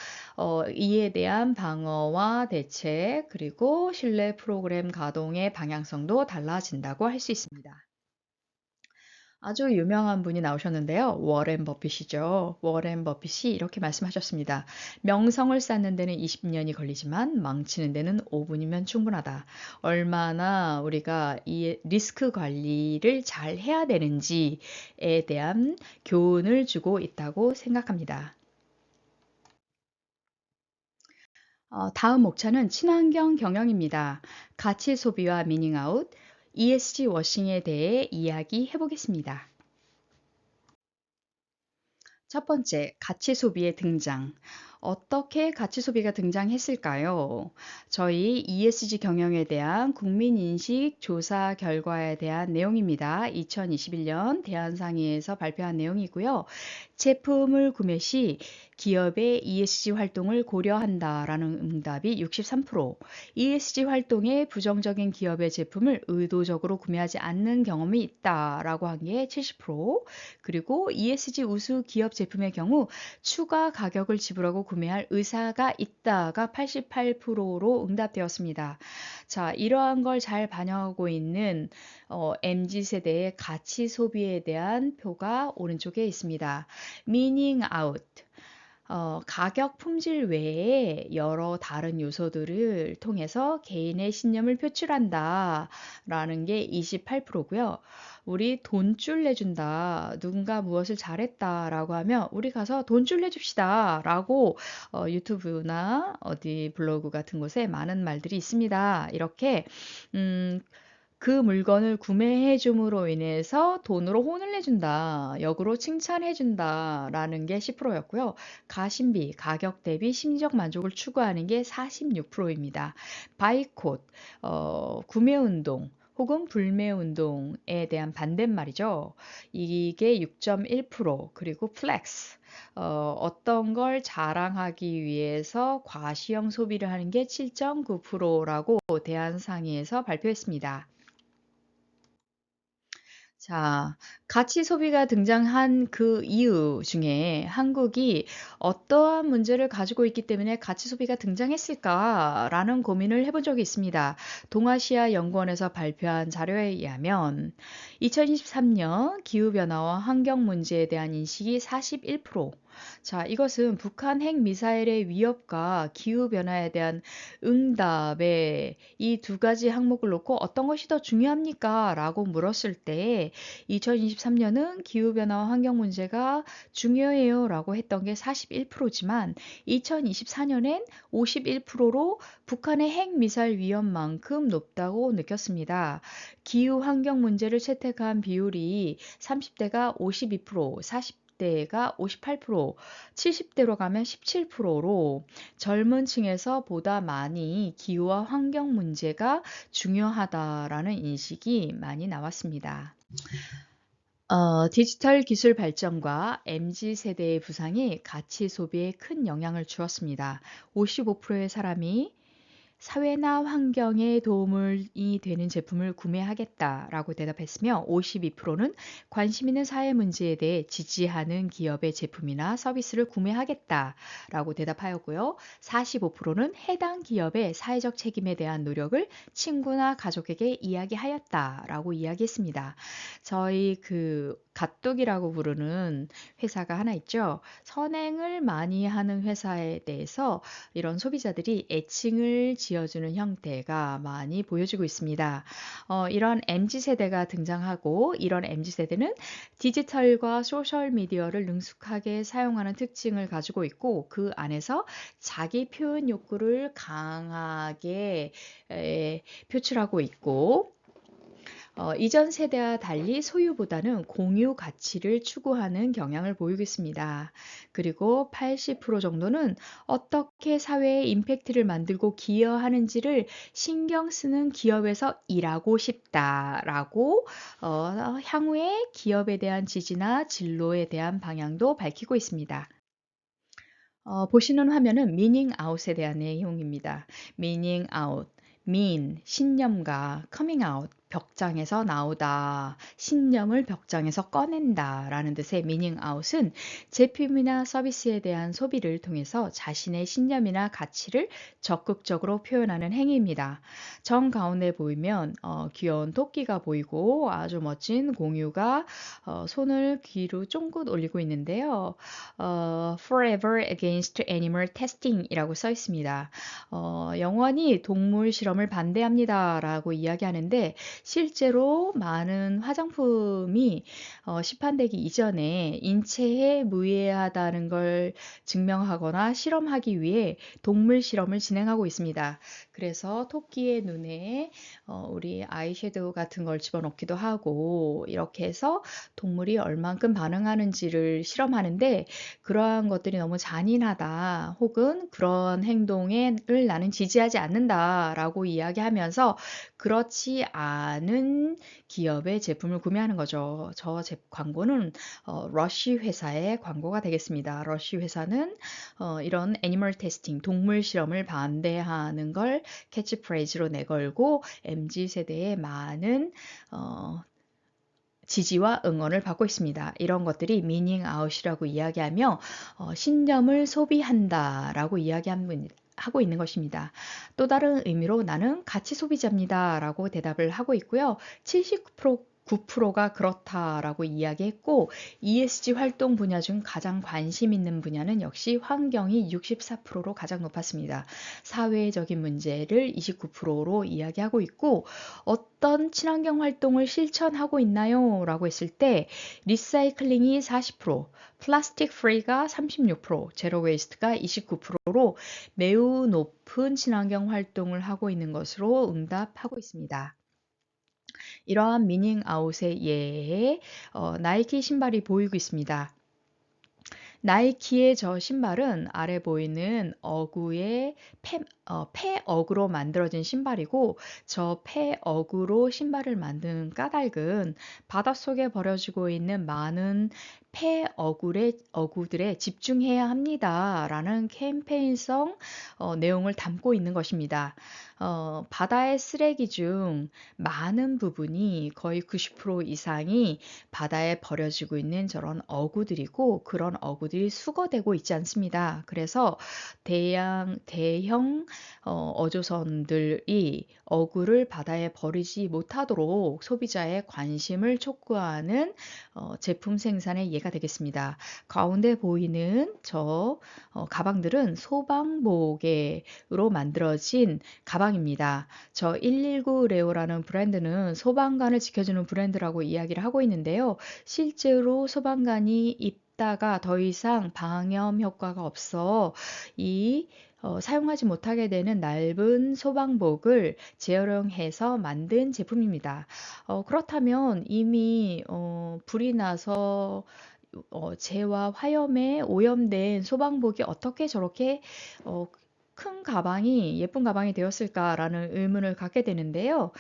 [SPEAKER 1] 이에 대한 방어와 대책, 그리고 신뢰 프로그램 가동의 방향성도 달라진다고 할 수 있습니다. 아주 유명한 분이 나오셨는데요. 워렌 버핏이죠. 워렌 버핏이 이렇게 말씀하셨습니다. 명성을 쌓는 데는 20년이 걸리지만 망치는 데는 5분이면 충분하다. 얼마나 우리가 이 리스크 관리를 잘 해야 되는지에 대한 교훈을 주고 있다고 생각합니다. 다음 목차는 친환경 경영입니다. 가치 소비와 미닝아웃, ESG 워싱에 대해 이야기해 보겠습니다. 첫 번째, 가치 소비의 등장. 어떻게 가치 소비가 등장했을까요? 저희 ESG 경영에 대한 국민인식 조사 결과에 대한 내용입니다. 2021년 대한상의에서 발표한 내용이고요. 제품을 구매 시 기업의 ESG 활동을 고려한다라는 응답이 63%, ESG 활동에 부정적인 기업의 제품을 의도적으로 구매하지 않는 경험이 있다라고 한 게 70%, 그리고 ESG 우수 기업 제품의 경우 추가 가격을 지불하고 구매할 의사가 있다가 88%로 응답되었습니다. 자, 이러한 걸 잘 반영하고 있는 MZ세대의 가치 소비에 대한 표가 오른쪽에 있습니다. meaning out. 가격 품질 외에 여러 다른 요소들을 통해서 개인의 신념을 표출한다라는 게 28%고요. 우리 돈줄 내준다. 누군가 무엇을 잘했다라고 하면 우리 가서 돈줄 내줍시다라고 유튜브나 어디 블로그 같은 곳에 많은 말들이 있습니다. 이렇게 그 물건을 구매해 줌으로 인해서 돈으로 혼을 내준다, 역으로 칭찬해 준다라는 게 10%였고요. 가심비, 가격 대비 심리적 만족을 추구하는 게 46%입니다. 바이콧, 구매 운동, 혹은 불매 운동에 대한 반대말이죠. 이게 6.1%, 그리고 플렉스, 어떤 걸 자랑하기 위해서 과시형 소비를 하는 게 7.9%라고 대한상의에서 발표했습니다. 자, 가치 소비가 등장한 그 이유 중에 한국이 어떠한 문제를 가지고 있기 때문에 가치 소비가 등장했을까라는 고민을 해본 적이 있습니다. 동아시아 연구원에서 발표한 자료에 의하면 2023년 기후변화와 환경 문제에 대한 인식이 41%, 자, 이것은 북한 핵미사일의 위협과 기후변화에 대한 응답에 이 두 가지 항목을 놓고 어떤 것이 더 중요합니까? 라고 물었을 때 2023년은 기후변화와 환경 문제가 중요해요 라고 했던 게 41%지만 2024년엔 51%로 북한의 핵미사일 위협만큼 높다고 느꼈습니다. 기후 환경 문제를 채택한 비율이 30대가 52%, 40대가 58%, 70대로 가면 17%로 젊은 층에서 보다 많이 기후와 환경 문제가 중요하다라는 인식이 많이 나왔습니다. 디지털 기술 발전과 MZ 세대의 부상이 가치 소비에 큰 영향을 주었습니다. 55%의 사람이 사회나 환경에 도움이 되는 제품을 구매하겠다라고 대답했으며 52%는 관심 있는 사회 문제에 대해 지지하는 기업의 제품이나 서비스를 구매하겠다라고 대답하였고요. 45%는 해당 기업의 사회적 책임에 대한 노력을 친구나 가족에게 이야기하였다라고 이야기했습니다. 저희 가뚝이라고 부르는 회사가 하나 있죠. 선행을 많이 하는 회사에 대해서 이런 소비자들이 애칭을 지어주는 형태가 많이 보여지고 있습니다. 이런 MZ세대가 등장하고 이런 MZ세대는 디지털과 소셜미디어를 능숙하게 사용하는 특징을 가지고 있고 그 안에서 자기 표현 욕구를 강하게 표출하고 있고 이전 세대와 달리 소유보다는 공유 가치를 추구하는 경향을 보이고 있습니다. 그리고 80% 정도는 어떻게 사회에 임팩트를 만들고 기여하는지를 신경 쓰는 기업에서 일하고 싶다라고 향후에 기업에 대한 지지나 진로에 대한 방향도 밝히고 있습니다. 보시는 화면은 미닝 아웃에 대한 내용입니다. 미닝 아웃, 신념과 커밍 아웃, 벽장에서 나오다, 신념을 벽장에서 꺼낸다 라는 뜻의 미닝 아웃은 제품이나 서비스에 대한 소비를 통해서 자신의 신념이나 가치를 적극적으로 표현하는 행위입니다. 정 가운데 보이면 귀여운 토끼가 보이고 아주 멋진 공유가 손을 귀로 쫑긋 올리고 있는데요. Forever Against Animal Testing이라고 써 있습니다. 영원히 동물 실험을 반대합니다라고 이야기하는데 실제로 많은 화장품이 시판되기 이전에 인체에 무해하다는 걸 증명하거나 실험하기 위해 동물 실험을 진행하고 있습니다. 그래서 토끼의 눈에 우리 아이섀도우 같은 걸 집어넣기도 하고 이렇게 해서 동물이 얼만큼 반응하는지를 실험하는데 그러한 것들이 너무 잔인하다 혹은 그런 행동을 나는 지지하지 않는다라고 이야기하면서 그렇지 않은 기업의 제품을 구매하는 거죠. 광고는 러쉬 회사의 광고가 되겠습니다. 러쉬 회사는 이런 애니멀 테스팅, 동물 실험을 반대하는 걸 캐치프레이즈로 내걸고 MZ 세대의 많은 지지와 응원을 받고 있습니다. 이런 것들이 미닝 아웃이라고 이야기하며 신념을 소비한다라고 하고 있는 것입니다. 또 다른 의미로 나는 가치 소비자입니다라고 대답을 하고 있고요. 79%가 그렇다라고 이야기했고 ESG 활동 분야 중 가장 관심 있는 분야는 역시 환경이 64%로 가장 높았습니다. 사회적인 문제를 29%로 이야기하고 있고 어떤 친환경 활동을 실천하고 있나요? 라고 했을 때 리사이클링이 40%, 플라스틱 프리가 36%, 제로 웨이스트가 29%로 매우 높은 친환경 활동을 하고 있는 것으로 응답하고 있습니다. 이러한 미닝 아웃의 예에 나이키 신발이 보이고 있습니다. 나이키의 저 신발은 아래 보이는 어구의 폐어구로 만들어진 신발이고 저 폐어구로 신발을 만드는 까닭은 바닷속에 버려지고 있는 많은 어구들에 집중해야 합니다라는 캠페인성 내용을 담고 있는 것입니다. 바다의 쓰레기 중 많은 부분이 거의 90% 이상이 바다에 버려지고 있는 저런 어구들이고 그런 어구들이 수거되고 있지 않습니다. 그래서 대형 어조선들이 어구를 바다에 버리지 못하도록 소비자의 관심을 촉구하는 제품 생산의 예가 되겠습니다. 가운데 보이는 저 가방들은 소방복으로 만들어진 가방입니다. 저 119 레오라는 브랜드는 소방관을 지켜주는 브랜드라고 이야기를 하고 있는데요. 실제로 소방관이 입다가 더 이상 방염 효과가 없어 사용하지 못하게 되는 낡은 소방복을 재활용해서 만든 제품입니다. 그렇다면 이미 불이 나서 재와 화염에 오염된 소방복이 어떻게 저렇게 큰 가방이 예쁜 가방이 되었을까라는 의문을 갖게 되는데요.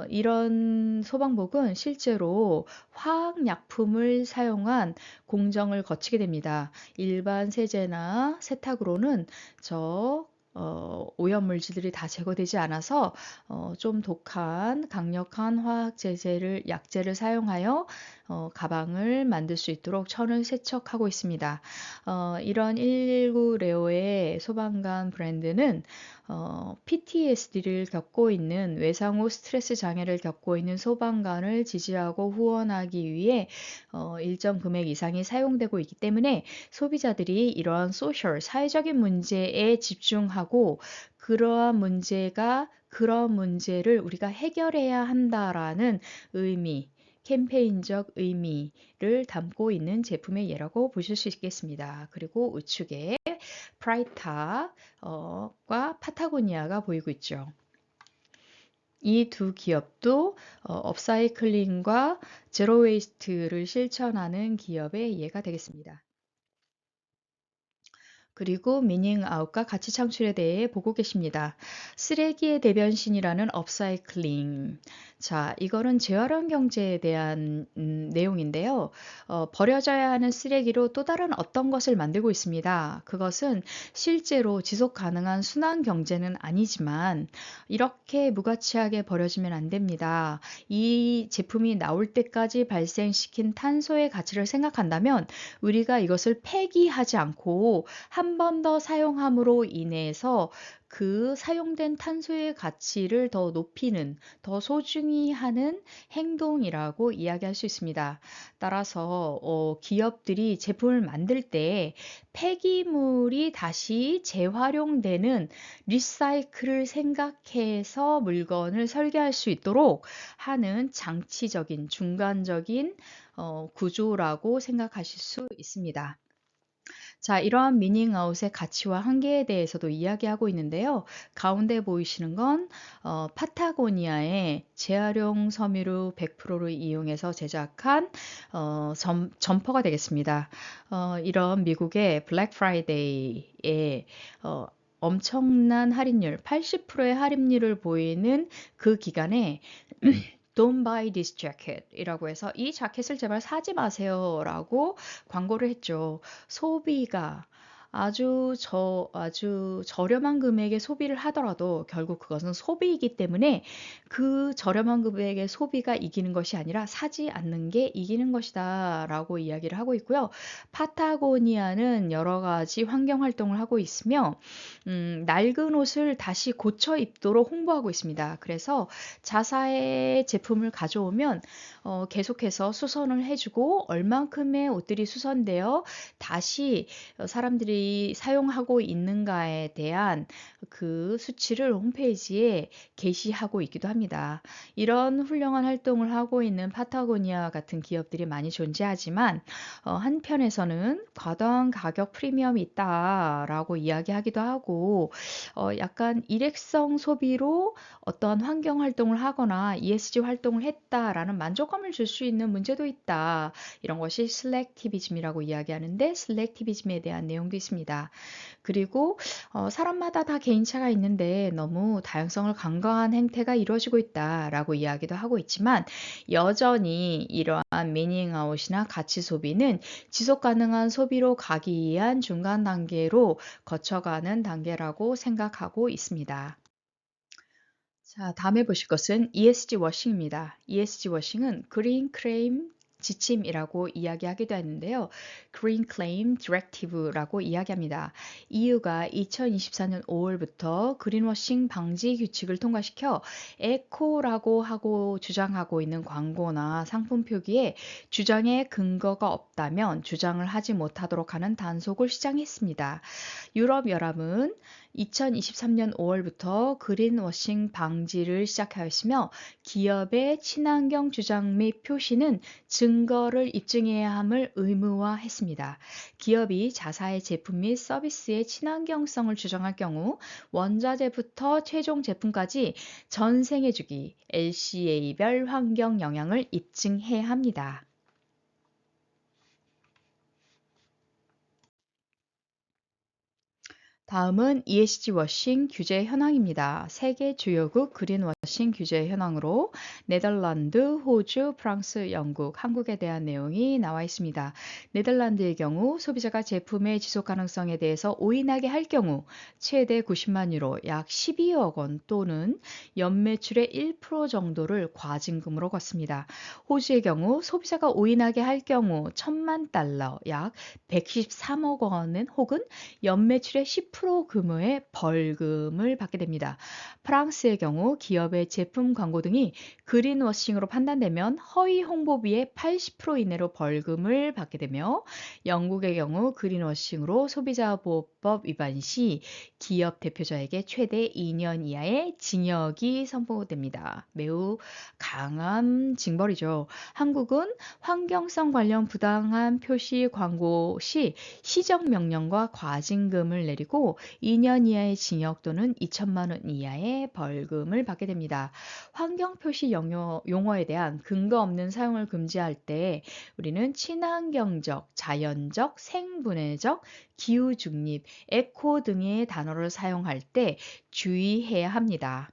[SPEAKER 1] 이런 소방복은 실제로 화학약품을 사용한 공정을 거치게 됩니다. 일반 세제나 세탁으로는 오염물질들이 다 제거되지 않아서 좀 독한 강력한 화학 제제를 약재를 사용하여 가방을 만들 수 있도록 천을 세척하고 있습니다. 이런 119 레오의 소방관 브랜드는 PTSD를 겪고 있는 외상 후 스트레스 장애를 겪고 있는 소방관을 지지하고 후원하기 위해 일정 금액 이상이 사용되고 있기 때문에 소비자들이 이러한 사회적인 문제에 집중하고 그런 문제를 우리가 해결해야 한다라는 의미, 캠페인적 의미를 담고 있는 제품의 예라고 보실 수 있겠습니다. 그리고 우측에 프라이타과 파타고니아가 보이고 있죠. 이 두 기업도 업사이클링과 제로 웨이스트를 실천하는 기업의 예가 되겠습니다. 그리고 미닝 아웃과 가치 창출에 대해 보고 계십니다. 쓰레기의 대변신이라는 업사이클링. 자, 이거는 재활용 경제에 대한 내용인데요. 버려져야 하는 쓰레기로 또 다른 어떤 것을 만들고 있습니다. 그것은 실제로 지속 가능한 순환 경제는 아니지만 이렇게 무가치하게 버려지면 안 됩니다. 이 제품이 나올 때까지 발생시킨 탄소의 가치를 생각한다면 우리가 이것을 폐기하지 않고 한 번 더 사용함으로 인해서 그 사용된 탄소의 가치를 더 높이는, 더 소중히 하는 행동이라고 이야기할 수 있습니다. 따라서 기업들이 제품을 만들 때 폐기물이 다시 재활용되는 리사이클을 생각해서 물건을 설계할 수 있도록 하는 장치적인, 중간적인 구조라고 생각하실 수 있습니다. 자, 이러한 미닝아웃의 가치와 한계에 대해서도 이야기하고 있는데요. 가운데 보이시는 건 파타고니아의 재활용 섬유로 100%를 이용해서 제작한 점퍼가 되겠습니다. 이런 미국의 블랙 프라이데이에 엄청난 할인율, 80%의 할인율을 보이는 그 기간에 Don't buy this jacket 이라고 해서 이 자켓을 제발 사지 마세요 라고 광고를 했죠. 소비가 아주 저렴한 금액의 소비를 하더라도 결국 그것은 소비이기 때문에 그 저렴한 금액의 소비가 이기는 것이 아니라 사지 않는 게 이기는 것이다 라고 이야기를 하고 있고요. 파타고니아는 여러 가지 환경 활동을 하고 있으며 낡은 옷을 다시 고쳐 입도록 홍보하고 있습니다. 그래서 자사의 제품을 가져오면 계속해서 수선을 해주고 얼만큼의 옷들이 수선되어 다시 사람들이 사용하고 있는가에 대한 그 수치를 홈페이지에 게시하고 있기도 합니다. 이런 훌륭한 활동을 하고 있는 파타고니아 같은 기업들이 많이 존재하지만 한편에서는 과도한 가격 프리미엄이 있다라고 이야기하기도 하고 약간 일회성 소비로 어떤 환경 활동을 하거나 ESG 활동을 했다라는 만족감을 줄 수 있는 문제도 있다. 이런 것이 슬랙티비즘이라고 이야기하는데 슬랙티비즘에 대한 내용도 있습니다. 그리고 사람마다 다 개인차가 있는데 너무 다양성을 간과한 행태가 이루어지고 있다라고 이야기도 하고 있지만 여전히 이러한 미닝아웃이나 가치 소비는 지속 가능한 소비로 가기 위한 중간 단계로 거쳐가는 단계라고 생각하고 있습니다. 자, 다음에 보실 것은 ESG 워싱입니다. ESG 워싱은 그린 클레임 지침이라고 이야기하기도 했는데요. Green Claim Directive라고 이야기합니다. EU가 2024년 5월부터 그린워싱 방지 규칙을 통과시켜 에코라고 하고 주장하고 있는 광고나 상품 표기에 주장의 근거가 없다면 주장을 하지 못하도록 하는 단속을 시작했습니다. 유럽연합은 2023년 5월부터 그린워싱 방지를 시작하였으며 기업의 친환경 주장 및 표시는 증거를 입증해야 함을 의무화했습니다. 기업이 자사의 제품 및 서비스의 친환경성을 주장할 경우 원자재부터 최종 제품까지 전 생애 주기 LCA별 환경 영향을 입증해야 합니다. 다음은 ESG 워싱 규제 현황입니다. 세계 주요국 그린 워싱 규제 현황으로 네덜란드, 호주, 프랑스, 영국, 한국에 대한 내용이 나와 있습니다. 네덜란드의 경우 소비자가 제품의 지속 가능성에 대해서 오인하게 할 경우 최대 90만 유로, 약 12억 원 또는 연매출의 1% 정도를 과징금으로 걷습니다. 호주의 경우 소비자가 오인하게 할 경우 1,000만 달러, 약 113억 원은 혹은 연매출의 10% 규모의 벌금을 받게 됩니다. 프랑스의 경우 기업의 제품 광고 등이 그린워싱으로 판단되면 허위 홍보비의 80% 이내로 벌금을 받게 되며 영국의 경우 그린워싱으로 소비자보호법 위반 시 기업 대표자에게 최대 2년 이하의 징역이 선고됩니다. 매우 강한 징벌이죠. 한국은 환경성 관련 부당한 표시 광고 시 시정명령과 과징금을 내리고 2년 이하의 징역 또는 2천만 원 이하의 벌금을 받게 됩니다. 환경 표시 용어에 대한 근거 없는 사용을 금지할 때 우리는 친환경적, 자연적, 생분해적, 기후중립, 에코 등의 단어를 사용할 때 주의해야 합니다.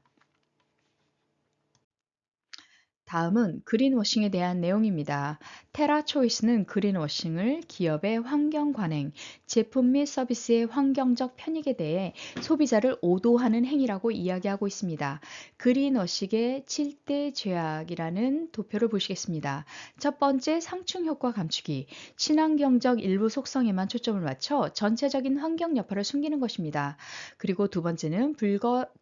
[SPEAKER 1] 다음은 그린워싱에 대한 내용입니다. 테라초이스는 그린워싱을 기업의 환경 관행, 제품 및 서비스의 환경적 편익에 대해 소비자를 오도하는 행위라고 이야기하고 있습니다. 그린워싱의 7대 죄악이라는 도표를 보시겠습니다. 첫 번째, 상충 효과 감추기. 친환경적 일부 속성에만 초점을 맞춰 전체적인 환경 여파를 숨기는 것입니다. 그리고 두 번째는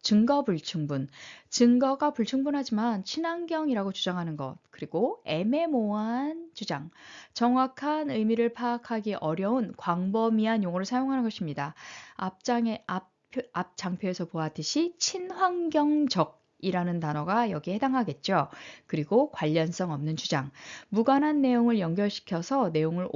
[SPEAKER 1] 증거 불충분. 증거가 불충분하지만 친환경이라고 주장하는 것, 그리고 애매모호한 주장, 정확한 의미를 파악하기 어려운 광범위한 용어를 사용하는 것입니다. 앞 장표에서 보았듯이 친환경적 이라는 단어가 여기에 해당하겠죠. 그리고 관련성 없는 주장, 무관한 내용을 연결시켜서 내용을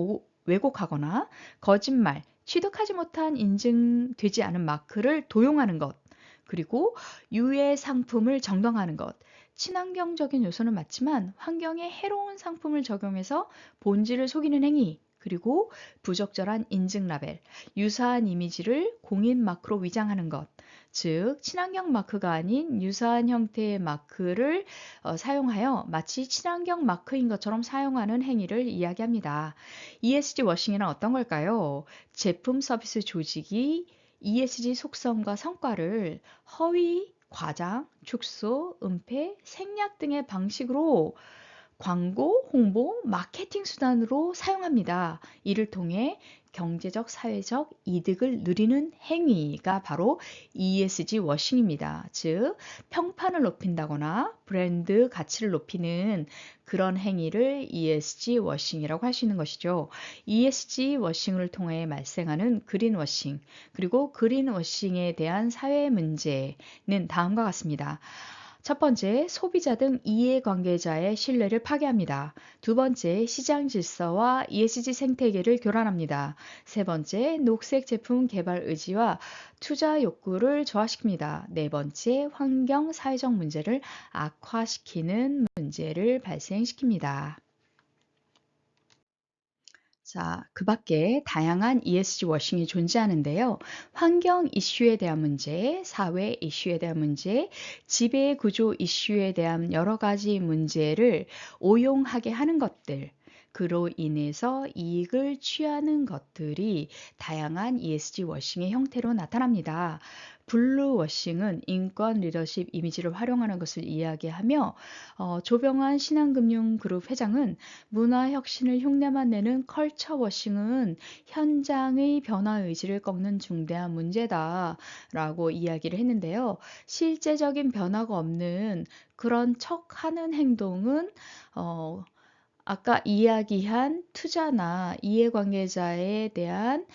[SPEAKER 1] 왜곡하거나 거짓말, 취득하지 못한 인증되지 않은 마크를 도용하는 것, 그리고 유해 상품을 정당화하는 것. 친환경적인 요소는 맞지만 환경에 해로운 상품을 적용해서 본질을 속이는 행위, 그리고 부적절한 인증 라벨, 유사한 이미지를 공인 마크로 위장하는 것. 즉, 친환경 마크가 아닌 유사한 형태의 마크를 사용하여 마치 친환경 마크인 것처럼 사용하는 행위를 이야기합니다. ESG 워싱이란 어떤 걸까요? 제품 서비스 조직이 ESG 속성과 성과를 허위, 과장, 축소, 은폐, 생략 등의 방식으로 광고, 홍보, 마케팅 수단으로 사용합니다. 이를 통해 경제적, 사회적 이득을 누리는 행위가 바로 ESG 워싱입니다. 즉, 평판을 높인다거나 브랜드 가치를 높이는 그런 행위를 ESG 워싱이라고 할 수 있는 것이죠. ESG 워싱을 통해 발생하는 그린 워싱, 그리고 그린 워싱에 대한 사회 문제는 다음과 같습니다. 첫 번째, 소비자 등 이해관계자의 신뢰를 파괴합니다. 두 번째, 시장 질서와 ESG 생태계를 교란합니다. 세 번째, 녹색 제품 개발 의지와 투자 욕구를 저하시킵니다. 네 번째, 환경, 사회적 문제를 악화시키는 문제를 발생시킵니다. 자, 그 밖에 다양한 ESG 워싱이 존재하는데요. 환경 이슈에 대한 문제, 사회 이슈에 대한 문제, 지배 구조 이슈에 대한 여러 가지 문제를 오용하게 하는 것들, 그로 인해서 이익을 취하는 것들이 다양한 ESG 워싱의 형태로 나타납니다. 블루 워싱은 인권 리더십 이미지를 활용하는 것을 이야기하며 조병환 신한금융그룹 회장은 문화혁신을 흉내만 내는 컬처 워싱은 현장의 변화 의지를 꺾는 중대한 문제다라고 이야기를 했는데요. 실제적인 변화가 없는 그런 척하는 행동은 아까 이야기한 투자나 이해관계자에 대한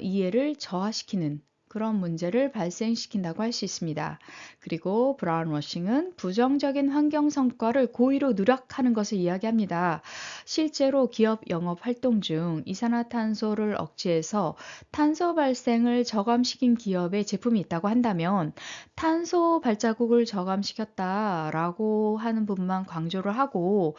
[SPEAKER 1] 이해를 저하시키는 그런 문제를 발생시킨다고 할 수 있습니다. 그리고 브라운 워싱은 부정적인 환경 성과를 고의로 누락하는 것을 이야기합니다. 실제로 기업 영업 활동 중 이산화탄소를 억제해서 탄소 발생을 저감시킨 기업의 제품이 있다고 한다면 탄소 발자국을 저감시켰다라고 하는 부분만 강조를 하고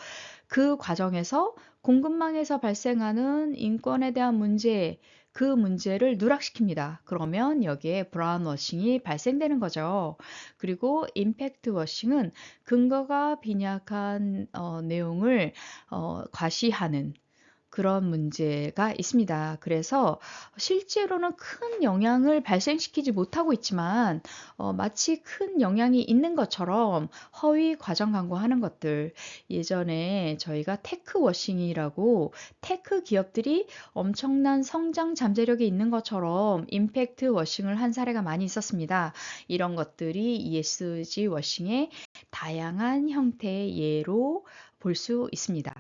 [SPEAKER 1] 그 과정에서 공급망에서 발생하는 인권에 대한 문제, 그 문제를 누락시킵니다. 그러면 여기에 브라운 워싱이 발생되는 거죠. 그리고 임팩트 워싱은 근거가 빈약한 내용을 과시하는 그런 문제가 있습니다. 그래서 실제로는 큰 영향을 발생시키지 못하고 있지만 마치 큰 영향이 있는 것처럼 허위 과정 광고하는 것들 예전에 저희가 테크 워싱이라고 테크 기업들이 엄청난 성장 잠재력이 있는 것처럼 임팩트 워싱을 한 사례가 많이 있었습니다. 이런 것들이 ESG 워싱의 다양한 형태의 예로 볼 수 있습니다.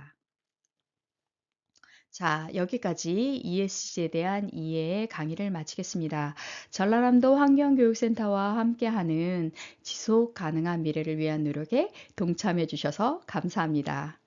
[SPEAKER 1] 자, 여기까지 ESG에 대한 이해의 강의를 마치겠습니다. 전라남도 환경교육센터와 함께하는 지속 가능한 미래를 위한 노력에 동참해 주셔서 감사합니다.